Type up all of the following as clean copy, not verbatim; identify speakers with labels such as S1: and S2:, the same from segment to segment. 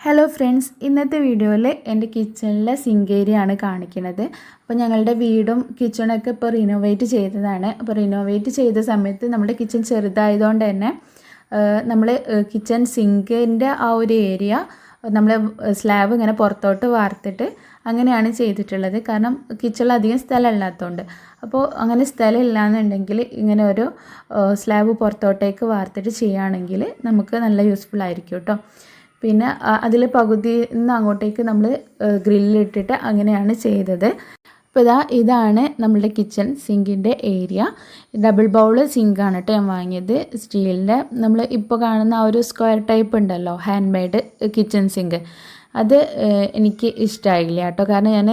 S1: Hello friends, ഇന്നത്തെ വീഡിയോയിൽ എൻ്റെ കിച്ചണിലെ സിങ്ക് ഏരിയ ആണ് കാണിക്കുന്നത്. അപ്പോൾ ഞങ്ങളുടെ വീടും കിച്ചണൊക്കെ ഇപ്പോൾ റിനോവേറ്റ് ചെയ്തതാണ്. അപ്പോൾ റിനോവേറ്റ് ചെയ്ത സമയത്ത് നമ്മുടെ കിച്ചൺ ചെറുതായതുകൊണ്ട് തന്നെ നമ്മൾ കിച്ചൺ സിങ്കിൻ്റെ ആ ഒരു ഏരിയ നമ്മൾ സ്ലാബ് ഇങ്ങനെ പുറത്തോട്ട് വാർത്തിട്ട് അങ്ങനെയാണ് ചെയ്തിട്ടുള്ളത്. കാരണം കിച്ചണിൽ അധികം സ്ഥലം ഇല്ലാത്തതുകൊണ്ട്. അപ്പോൾ അങ്ങനെ സ്ഥലം ഇല്ലയെന്നുണ്ടെങ്കിൽ ഇങ്ങനെ ഒരു സ്ലാബ് പുറത്തോട്ടേക്ക് വാർത്തിട്ട് ചെയ്യുകയാണെങ്കിൽ നമുക്ക് നല്ല യൂസ്ഫുൾ ആയിരിക്കും കേട്ടോ. പിന്നെ അതിൽ പകുതിയിൽ നിന്ന് അങ്ങോട്ടേക്ക് നമ്മൾ ഗ്രില്ലിട്ടിട്ട് അങ്ങനെയാണ് ചെയ്തത്. അപ്പോൾ ഇതാണ് നമ്മളുടെ കിച്ചൺ സിങ്കിൻ്റെ ഏരിയ. ഡബിൾ ബൗൾ സിങ്കാണ് കേട്ടോ ഞാൻ വാങ്ങിയത്, സ്റ്റീലിൻ്റെ. നമ്മൾ ഇപ്പോൾ കാണുന്ന ആ ഒരു സ്ക്വയർ ടൈപ്പ് ഉണ്ടല്ലോ, ഹാൻഡ് മെയ്ഡ് കിച്ചൺ സിങ്ക്, അത് എനിക്ക് ഇഷ്ടമായില്ല കേട്ടോ. കാരണം ഞാൻ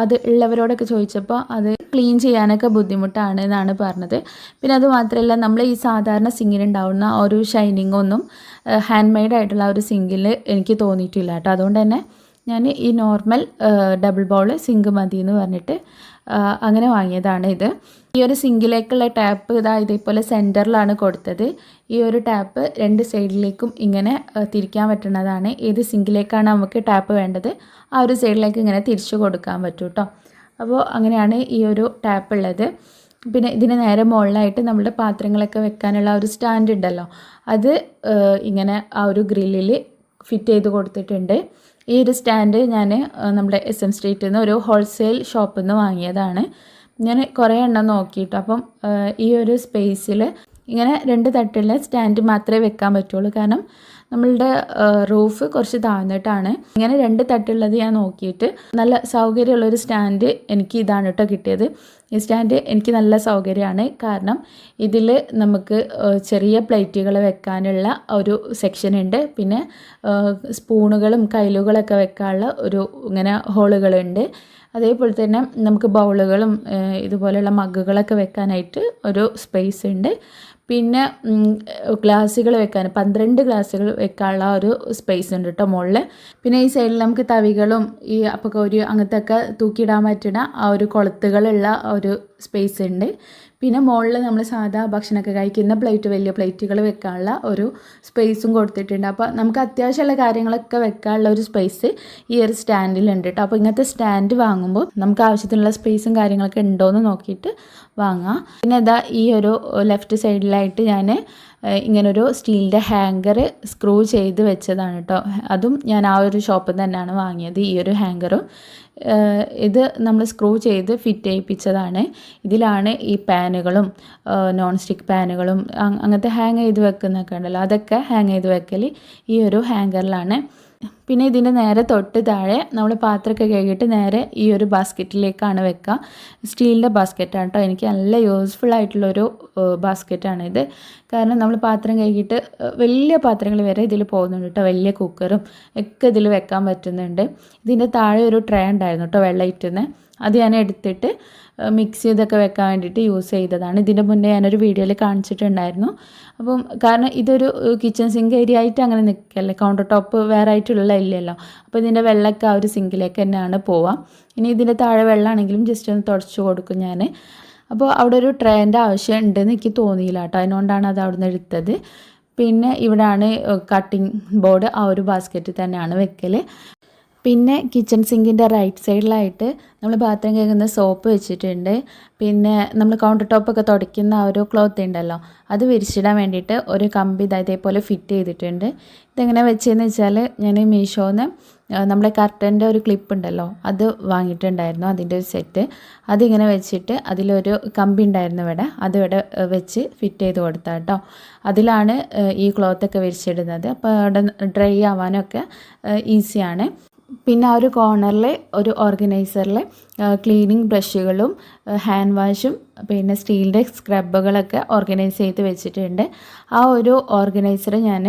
S1: അത് ഉള്ളവരോടൊക്കെ ചോദിച്ചപ്പോൾ അത് ക്ലീൻ ചെയ്യാനൊക്കെ ബുദ്ധിമുട്ടാണ് എന്നാണ് പറഞ്ഞത്. പിന്നെ അത് മാത്രമല്ല, നമ്മൾ ഈ സാധാരണ സിങ്കിനുണ്ടാവുന്ന ഒരു ഷൈനിങ് ഒന്നും ഹാൻഡ് മെയ്ഡ് ആയിട്ടുള്ള ഒരു സിങ്കിൽ എനിക്ക് തോന്നിയിട്ടില്ല കേട്ടോ. അതുകൊണ്ട് തന്നെ ഞാൻ ഈ നോർമൽ ഡബിൾ ബൗൾ സിങ്ക് മതി എന്ന് പറഞ്ഞിട്ട് അങ്ങനെ വാങ്ങിയതാണ് ഇത്. ഈ ഒരു സിങ്കിലേക്കുള്ള ടാപ്പ് ഇതേപോലെ സെൻറ്ററിലാണ് കൊടുത്തത്. ഈ ഒരു ടാപ്പ് രണ്ട് സൈഡിലേക്കും ഇങ്ങനെ തിരിക്കാൻ പറ്റുന്നതാണ്. ഏത് സിങ്കിലേക്കാണ് നമുക്ക് ടാപ്പ് വേണ്ടത് ആ ഒരു സൈഡിലേക്ക് ഇങ്ങനെ തിരിച്ചു കൊടുക്കാൻ പറ്റും കേട്ടോ. അപ്പോൾ അങ്ങനെയാണ് ഈ ഒരു ടാപ്പ് ഉള്ളത്. പിന്നെ ഇതിന് നേരെ മുകളിലായിട്ട് നമ്മുടെ പാത്രങ്ങളൊക്കെ വെക്കാനുള്ള ഒരു സ്റ്റാൻഡ് ഉണ്ടല്ലോ, അത് ഇങ്ങനെ ആ ഒരു ഗ്രില്ലിൽ ഫിറ്റ് ചെയ്ത് കൊടുത്തിട്ടുണ്ട്. ഈ ഒരു സ്റ്റാൻഡ് ഞാൻ നമ്മുടെ SM സ്ട്രീറ്റിൽ നിന്ന് ഒരു ഹോൾസെയിൽ ഷോപ്പിൽ നിന്ന് വാങ്ങിയതാണ്. ഞാൻ കുറേ എണ്ണം നോക്കിയിട്ടു. അപ്പം ഈ ഒരു സ്പേസിൽ ഇങ്ങനെ രണ്ട് തട്ടുള്ള സ്റ്റാൻഡ് മാത്രമേ വെക്കാൻ പറ്റുള്ളൂ. കാരണം നമ്മളുടെ റൂഫ് കുറച്ച് താഴ്ന്നിട്ടാണ്. ഇങ്ങനെ രണ്ട് തട്ടുള്ളത് ഞാൻ നോക്കിയിട്ട് നല്ല സൗകര്യമുള്ളൊരു സ്റ്റാൻഡ് എനിക്ക് ഇതാണ് കേട്ടോ കിട്ടിയത്. ഈ സ്റ്റാൻഡ് എനിക്ക് നല്ല സൗകര്യമാണ്. കാരണം ഇതിൽ നമുക്ക് ചെറിയ പ്ലേറ്റുകൾ വെക്കാനുള്ള ഒരു സെക്ഷൻ ഉണ്ട്. പിന്നെ സ്പൂണുകളും കയ്യിലുകളൊക്കെ വെക്കാനുള്ള ഒരു ഇങ്ങനെ ഹോളുകളുണ്ട്. അതേപോലെ തന്നെ നമുക്ക് ബൗളുകളും ഇതുപോലെയുള്ള മഗ്ഗുകളൊക്കെ വെക്കാനായിട്ട് ഒരു സ്പേസ് ഉണ്ട്. പിന്നെ ഗ്ലാസ്സുകൾ വെക്കാൻ 12 ഗ്ലാസ്സുകൾ വെക്കാനുള്ള ഒരു സ്പേസ് ഉണ്ട് കേട്ടോ മുകളിൽ. പിന്നെ ഈ സൈഡിൽ നമുക്ക് തവികളും ഈ അപ്പക്കോരി അങ്ങനത്തെ ഒക്കെ തൂക്കിയിടാൻ പറ്റുന്ന ആ ഒരു കൊളുത്തുകളുള്ള ഒരു സ്പേസ് ഉണ്ട്. പിന്നെ മുകളിൽ നമ്മൾ സാധാ ഭക്ഷണമൊക്കെ കഴിക്കുന്ന വലിയ പ്ലേറ്റുകൾ വെക്കാനുള്ള ഒരു സ്പേസും കൊടുത്തിട്ടുണ്ട്. അപ്പോൾ നമുക്ക് അത്യാവശ്യമുള്ള കാര്യങ്ങളൊക്കെ വെക്കാനുള്ള ഒരു സ്പേസ് ഈ ഒരു സ്റ്റാൻഡിലുണ്ട് കേട്ടോ. അപ്പോൾ ഇങ്ങനത്തെ സ്റ്റാൻഡ് വാങ്ങുമ്പോൾ നമുക്ക് ആവശ്യത്തിനുള്ള സ്പേസും കാര്യങ്ങളൊക്കെ ഉണ്ടോയെന്ന് നോക്കിയിട്ട് വാങ്ങാം. പിന്നെ ഈ ഒരു ലെഫ്റ്റ് സൈഡിലായിട്ട് ഞാൻ ഇങ്ങനൊരു സ്റ്റീലിൻ്റെ ഹാങ്കർ സ്ക്രൂ ചെയ്ത് വെച്ചതാണ് കേട്ടോ. അതും ഞാൻ ആ ഒരു ഷോപ്പിൽ തന്നെയാണ് വാങ്ങിയത്. ഈ ഒരു ഹാങ്കറും ഇത് നമ്മൾ സ്ക്രൂ ചെയ്ത് ഫിറ്റ് ചെയ്യിപ്പിച്ചതാണ്. ഇതിലാണ് ഈ പാനുകളും നോൺ സ്റ്റിക്ക് പാനുകളും അങ്ങനത്തെ ഹാങ് ചെയ്ത് വെക്കുന്നൊക്കെ ഉണ്ടല്ലോ, അതൊക്കെ ഹാങ് ചെയ്ത് വെക്കൽ ഈ ഒരു ഹാങ്കറിലാണ്. പിന്നെ ഇതിൻ്റെ നേരെ തൊട്ട് താഴെ നമ്മൾ പാത്രമൊക്കെ കഴുകിയിട്ട് നേരെ ഈ ഒരു ബാസ്ക്കറ്റിലേക്കാണ് വെക്കുക. സ്റ്റീലിൻ്റെ ബാസ്ക്കറ്റാണ് കേട്ടോ. എനിക്ക് നല്ല യൂസ്ഫുൾ ആയിട്ടുള്ളൊരു ബാസ്ക്കറ്റാണിത്. കാരണം നമ്മൾ പാത്രം കഴുകിയിട്ട് വലിയ പാത്രങ്ങൾ വരെ ഇതിൽ പോകുന്നുണ്ട് കേട്ടോ. വലിയ കുക്കറും ഒക്കെ ഇതിൽ വെക്കാൻ പറ്റുന്നുണ്ട്. ഇതിൻ്റെ താഴെ ഒരു ട്രേ ഉണ്ടായിരുന്നു കേട്ടോ, വെള്ളം ഇറ്റുന്നത്. അത് ഞാൻ എടുത്തിട്ട് മിക്സ് ചെയ്തൊക്കെ വെക്കാൻ വേണ്ടിയിട്ട് യൂസ് ചെയ്തതാണ്. ഇതിൻ്റെ മുന്നേ ഞാനൊരു വീഡിയോയിൽ കാണിച്ചിട്ടുണ്ടായിരുന്നു. അപ്പം കാരണം ഇതൊരു കിച്ചൺ സിങ്ക് ഏരിയ ആയിട്ട് അങ്ങനെ നിൽക്കല്ലേ, കൗണ്ടർ ടോപ്പ് വേറെ ആയിട്ടുള്ള ഇല്ലല്ലോ. അപ്പോൾ ഇതിൻ്റെ വെള്ളമൊക്കെ ആ ഒരു സിങ്കിലേക്ക് തന്നെയാണ് പോവുക. ഇനി ഇതിൻ്റെ താഴെ വെള്ളമാണെങ്കിലും ജസ്റ്റ് ഒന്ന് തുടച്ചു കൊടുക്കും ഞാൻ. അപ്പോൾ അവിടെ ഒരു ട്രേൻ്റെ ആവശ്യം ഉണ്ടെന്ന് എനിക്ക് തോന്നിയില്ല കേട്ടോ. അതിനുകൊണ്ടാണ് അത് അവിടെ നിന്ന് എടുത്തത്. പിന്നെ ഇവിടെയാണ് കട്ടിംഗ് ബോർഡ്, ആ ഒരു ബാസ്ക്കറ്റിൽ തന്നെയാണ് വെക്കൽ. പിന്നെ കിച്ചൺ സിങ്കിൻ്റെ റൈറ്റ് സൈഡിലായിട്ട് നമ്മൾ പാത്രം കഴുകുന്ന സോപ്പ് വെച്ചിട്ടുണ്ട്. പിന്നെ നമ്മൾ കൗണ്ടർ ടോപ്പൊക്കെ തുടയ്ക്കുന്ന ആ ഒരു ക്ലോത്ത് ഉണ്ടല്ലോ, അത് വിരിച്ചിടാൻ വേണ്ടിയിട്ട് ഒരു കമ്പി ഇതേപോലെ ഫിറ്റ് ചെയ്തിട്ടുണ്ട്. ഇതെങ്ങനെ വെച്ചതെന്ന് വെച്ചാൽ ഞാൻ മീഷോന്ന് നമ്മുടെ കർട്ടൻ്റെ ഒരു ക്ലിപ്പ് ഉണ്ടല്ലോ, അത് വാങ്ങിയിട്ടുണ്ടായിരുന്നു, അതിൻ്റെ ഒരു സെറ്റ്. അതിങ്ങനെ വെച്ചിട്ട് അതിലൊരു കമ്പി ഉണ്ടായിരുന്നു ഇവിടെ, അതിവിടെ വെച്ച് ഫിറ്റ് ചെയ്ത് കൊടുത്താൽ കേട്ടോ. അതിലാണ് ഈ ക്ലോത്തൊക്കെ വിരിച്ചിടുന്നത്. അപ്പോൾ അവിടെ ഡ്രൈ ആവാനൊക്കെ ഈസിയാണ്. പിന്നെ ആ ഒരു കോർണറിൽ ഒരു ഓർഗനൈസറിൽ ക്ലീനിങ് ബ്രഷുകളും ഹാൻഡ് വാഷും പിന്നെ സ്റ്റീലിൻ്റെ സ്ക്രബുകളൊക്കെ ഓർഗനൈസ് ചെയ്ത് വെച്ചിട്ടുണ്ട്. ആ ഒരു ഓർഗനൈസർ ഞാൻ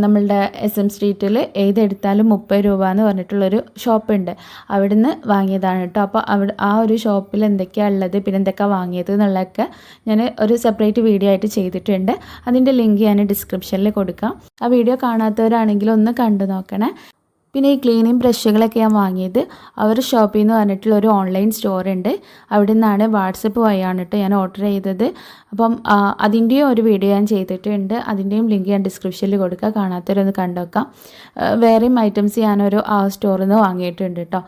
S1: നമ്മളുടെ SM സ്ട്രീറ്റിൽ ഏതെടുത്താലും 30 രൂപ എന്ന് പറഞ്ഞിട്ടുള്ളൊരു ഷോപ്പുണ്ട്, അവിടുന്ന് വാങ്ങിയതാണ് കേട്ടോ. അപ്പോൾ ആ ഒരു ഷോപ്പിൽ എന്തൊക്കെയാണ് ഉള്ളത്, പിന്നെ എന്തൊക്കെയാണ് വാങ്ങിയത് എന്നുള്ളതൊക്കെ ഞാൻ ഒരു സെപ്പറേറ്റ് വീഡിയോ ആയിട്ട് ചെയ്തിട്ടുണ്ട്. അതിൻ്റെ ലിങ്ക് ഞാൻ ഡിസ്ക്രിപ്ഷനിൽ കൊടുക്കാം. ആ വീഡിയോ കാണാത്തവരാണെങ്കിൽ ഒന്ന് കണ്ടു നോക്കണേ. പിന്നെ ഈ ക്ലീനിങ് ബ്രഷുകളൊക്കെ ഞാൻ വാങ്ങിയത് അവർ ഷോപ്പിൽ നിന്ന് പറഞ്ഞിട്ടുള്ള ഒരു ഓൺലൈൻ സ്റ്റോർ ഉണ്ട്, അവിടെ നിന്നാണ് വാട്സപ്പ് വഴിയാണ് കേട്ടോ ഞാൻ ഓർഡർ ചെയ്തത്. അപ്പം അതിൻ്റെയും ഒരു വീഡിയോ ഞാൻ ചെയ്തിട്ടുണ്ട്, അതിൻ്റെയും ലിങ്ക് ഞാൻ ഡിസ്ക്രിപ്ഷനിൽ കൊടുക്കുക, കാണാത്തവരൊന്ന് കണ്ടുവെക്കാം. വേറെയും ഐറ്റംസ് ഞാനൊരു സ്റ്റോറിൽ നിന്ന് വാങ്ങിയിട്ടുണ്ട് കേട്ടോ.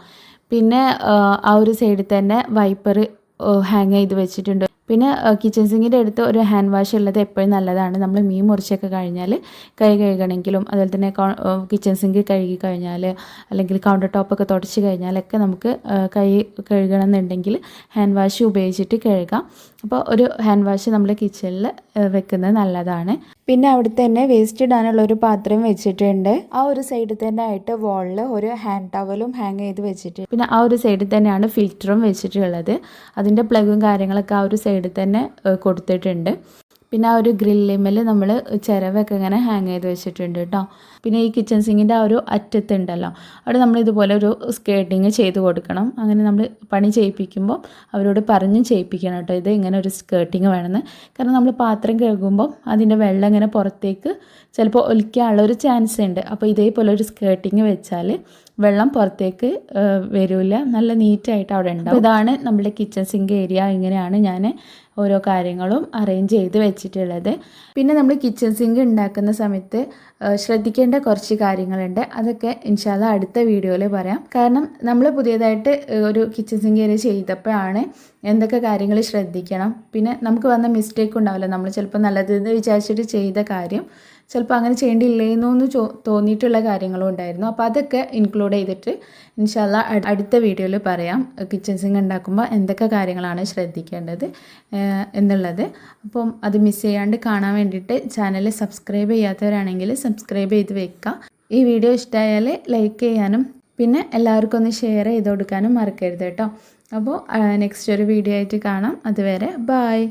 S1: പിന്നെ ആ ഒരു സൈഡിൽ തന്നെ വൈപ്പർ ഹാങ് ചെയ്ത് വെച്ചിട്ടുണ്ട്. പിന്നെ കിച്ചൺ സിങ്കിൻ്റെ അടുത്ത് ഒരു ഹാൻഡ് വാഷ് ഉള്ളത് എപ്പോഴും നല്ലതാണ്. നമ്മൾ മീൻ മുറിച്ചൊക്കെ കഴിഞ്ഞാൽ കൈ കഴുകണമെങ്കിലും അതുപോലെ തന്നെ കിച്ചൺ സിങ്ക് കഴുകി കഴിഞ്ഞാൽ അല്ലെങ്കിൽ കൗണ്ടർ ടോപ്പൊക്കെ തുടച്ച് കഴിഞ്ഞാലൊക്കെ നമുക്ക് കൈ കഴുകണം എന്നുണ്ടെങ്കിൽ ഹാൻഡ് വാഷ് ഉപയോഗിച്ചിട്ട് കഴുകാം. അപ്പോൾ ഒരു ഹാൻഡ് വാഷ് നമ്മൾ കിച്ചണിൽ വെക്കുന്നത് നല്ലതാണ്. പിന്നെ അവിടെ തന്നെ വേസ്റ്റ് ഇടാനുള്ള ഒരു പാത്രം വെച്ചിട്ടുണ്ട്. ആ ഒരു സൈഡിൽ തന്നെ ആയിട്ട് വാളിൽ ഒരു ഹാൻഡ് ടവലും ഹാങ് ചെയ്ത് വെച്ചിട്ടുണ്ട്. പിന്നെ ആ ഒരു സൈഡിൽ തന്നെയാണ് ഫിൽറ്ററും വെച്ചിട്ടുള്ളത്. അതിൻ്റെ പ്ലഗും കാര്യങ്ങളൊക്കെ ആ ഒരു സൈഡിൽ തന്നെ കൊടുത്തിട്ടുണ്ട്. പിന്നെ ആ ഒരു ഗ്രില്ലിമ്മൽ നമ്മൾ ചിരവൊക്കെ ഇങ്ങനെ ഹാങ് ചെയ്ത് വെച്ചിട്ടുണ്ട് കേട്ടോ. പിന്നെ ഈ കിച്ചൺ സിങ്കിൻ്റെ ആ ഒരു അറ്റത്തുണ്ടല്ലോ, അവിടെ നമ്മൾ ഇതുപോലെ ഒരു സ്കേർട്ടിങ് ചെയ്ത് കൊടുക്കണം. അങ്ങനെ നമ്മൾ പണി ചെയ്യിപ്പിക്കുമ്പോൾ അവരോട് പറഞ്ഞ് ചെയ്യിപ്പിക്കണം കേട്ടോ, ഇത് ഇങ്ങനെ ഒരു സ്കേർട്ടിങ് വേണമെന്ന്. കാരണം നമ്മൾ പാത്രം കഴുകുമ്പം അതിൻ്റെ വെള്ളം ഇങ്ങനെ പുറത്തേക്ക് ചിലപ്പോൾ ഒലിക്കാനുള്ള ഒരു ചാൻസ് ഉണ്ട്. അപ്പോൾ ഇതേപോലെ ഒരു സ്കേർട്ടിങ് വെച്ചാൽ വെള്ളം പുറത്തേക്ക് വരില്ല, നല്ല നീറ്റായിട്ട് അവിടെ ഉണ്ടാവും. ഇതാണ് നമ്മുടെ കിച്ചൺ സിങ്ക് ഏരിയ. ഇങ്ങനെയാണ് ഞാൻ ഓരോ കാര്യങ്ങളും അറേഞ്ച് ചെയ്ത് വെച്ചിട്ടുള്ളത്. പിന്നെ നമ്മൾ കിച്ചൺ സിങ്ക് ഉണ്ടാക്കുന്ന സമയത്ത് ശ്രദ്ധിക്കേണ്ട കുറച്ച് കാര്യങ്ങളുണ്ട്, അതൊക്കെ ഇൻഷാ അല്ലാഹ് അടുത്ത വീഡിയോയിൽ പറയാം. കാരണം നമ്മൾ പുതിയതായിട്ട് ഒരു കിച്ചൺ സിങ്ക് ഏരിയ ചെയ്തപ്പോഴാണ് എന്തൊക്കെ കാര്യങ്ങൾ ശ്രദ്ധിക്കണം. പിന്നെ നമുക്ക് വന്ന മിസ്റ്റേക്ക് ഉണ്ടാവില്ല, നമ്മൾ ചിലപ്പോൾ നല്ലതെന്ന് വിചാരിച്ചിട്ട് ചെയ്ത കാര്യം ചിലപ്പോൾ അങ്ങനെ ചെയ്യേണ്ടില്ലേന്നൊന്ന് തോന്നിയിട്ടുള്ള കാര്യങ്ങളും ഉണ്ടായിരുന്നു. അപ്പോൾ അതൊക്കെ ഇൻക്ലൂഡ് ചെയ്തിട്ട് ഇൻഷാ അല്ലാഹ് അടുത്ത വീഡിയോയിൽ പറയാം കിച്ചൺ സിങ്ക് ഉണ്ടാക്കുമ്പോൾ എന്തൊക്കെ കാര്യങ്ങളാണ് ശ്രദ്ധിക്കേണ്ടത് എന്നുള്ളത്. അപ്പം അത് മിസ് ചെയ്യാണ്ട് കാണാൻ വേണ്ടിയിട്ട് ചാനൽ സബ്സ്ക്രൈബ് ചെയ്യാത്തവരാണെങ്കിൽ സബ്സ്ക്രൈബ് ചെയ്ത് വെക്കുക. ഈ വീഡിയോ ഇഷ്ടമായാൽ ലൈക്ക് ചെയ്യാനും പിന്നെ എല്ലാവർക്കും ഒന്ന് ഷെയർ ചെയ്ത് കൊടുക്കാനും മറക്കരുത് കേട്ടോ. അപ്പോൾ നെക്സ്റ്റ് ഒരു വീഡിയോ ആയിട്ട് കാണാം. അതുവരെ ബായ്.